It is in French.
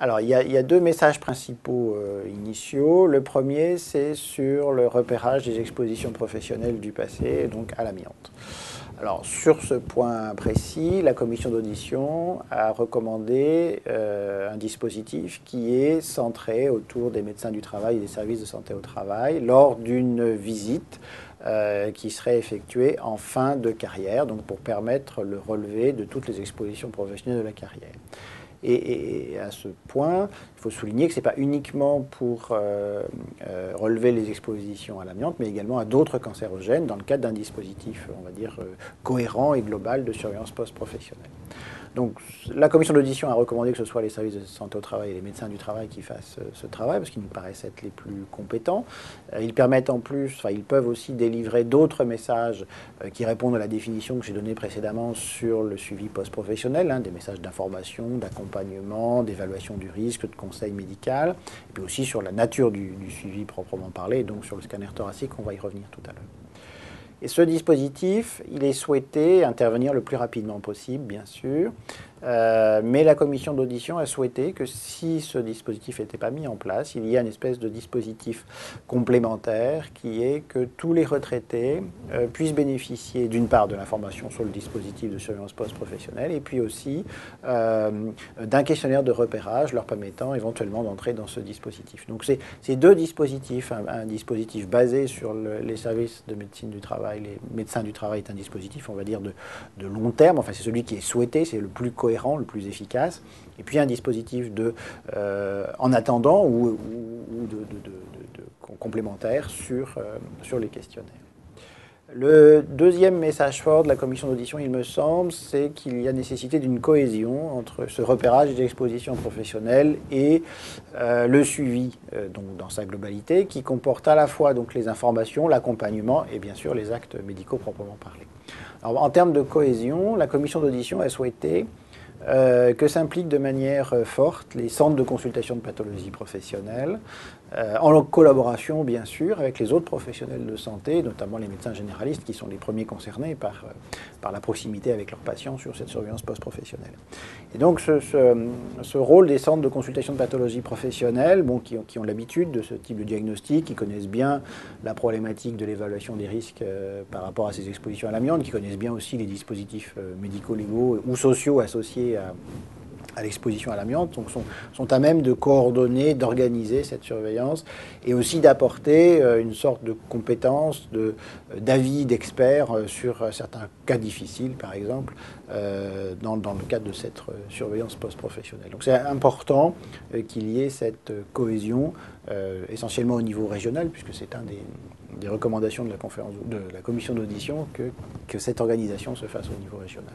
Alors, il y a deux messages principaux initiaux. Le premier, c'est sur le repérage des expositions professionnelles du passé, donc à l'amiante. Alors, sur ce point précis, la commission d'audition a recommandé un dispositif qui est centré autour des médecins du travail et des services de santé au travail lors d'une visite qui serait effectuée en fin de carrière, donc pour permettre le relevé de toutes les expositions professionnelles de la carrière. Et à ce point, il faut souligner que ce n'est pas uniquement pour relever les expositions à l'amiante, mais également à d'autres cancérogènes dans le cadre d'un dispositif, on va dire, cohérent et global de surveillance post-professionnelle. Donc la commission d'audition a recommandé que ce soit les services de santé au travail et les médecins du travail qui fassent ce travail, parce qu'ils nous paraissent être les plus compétents. Ils permettent en plus, enfin ils peuvent aussi délivrer d'autres messages qui répondent à la définition que j'ai donnée précédemment sur le suivi post-professionnel, des messages d'information, d'accompagnement, d'évaluation du risque, de conseil médical, et puis aussi sur la nature du suivi proprement parlé, donc sur le scanner thoracique, on va y revenir tout à l'heure. Et ce dispositif, il est souhaité intervenir le plus rapidement possible, bien sûr, mais la commission d'audition a souhaité que si ce dispositif n'était pas mis en place, il y ait une espèce de dispositif complémentaire qui est que tous les retraités puissent bénéficier d'une part de l'information sur le dispositif de surveillance post-professionnelle et puis aussi d'un questionnaire de repérage leur permettant éventuellement d'entrer dans ce dispositif. Donc c'est deux dispositifs, un dispositif basé sur les services de médecine du travail, les médecins du travail est un dispositif, on va dire, de long terme, enfin c'est celui qui est souhaité, c'est le plus cohérent, le plus efficace, et puis un dispositif en attendant ou complémentaire sur les questionnaires. Le deuxième message fort de la commission d'audition, il me semble, c'est qu'il y a nécessité d'une cohésion entre ce repérage des expositions professionnelles et le suivi donc dans sa globalité, qui comporte à la fois donc, les informations, l'accompagnement et bien sûr les actes médicaux proprement parlés. Alors, en termes de cohésion, la commission d'audition a souhaité que s'impliquent de manière forte les centres de consultation de pathologie professionnelle, en collaboration bien sûr avec les autres professionnels de santé, notamment les médecins généralistes qui sont les premiers concernés par la proximité avec leurs patients sur cette surveillance post-professionnelle. Et donc ce rôle des centres de consultation de pathologie professionnelle, qui ont l'habitude de ce type de diagnostic, qui connaissent bien la problématique de l'évaluation des risques par rapport à ces expositions à l'amiante, qui connaissent bien aussi les dispositifs médico-légaux ou sociaux associés à l'exposition à l'amiante, donc sont à même de coordonner, d'organiser cette surveillance et aussi d'apporter une sorte de compétence, d'avis d'experts sur certains cas difficiles, par exemple, dans le cadre de cette surveillance post-professionnelle. Donc c'est important qu'il y ait cette cohésion, essentiellement au niveau régional, puisque c'est un des recommandations de la commission d'audition que cette organisation se fasse au niveau régional.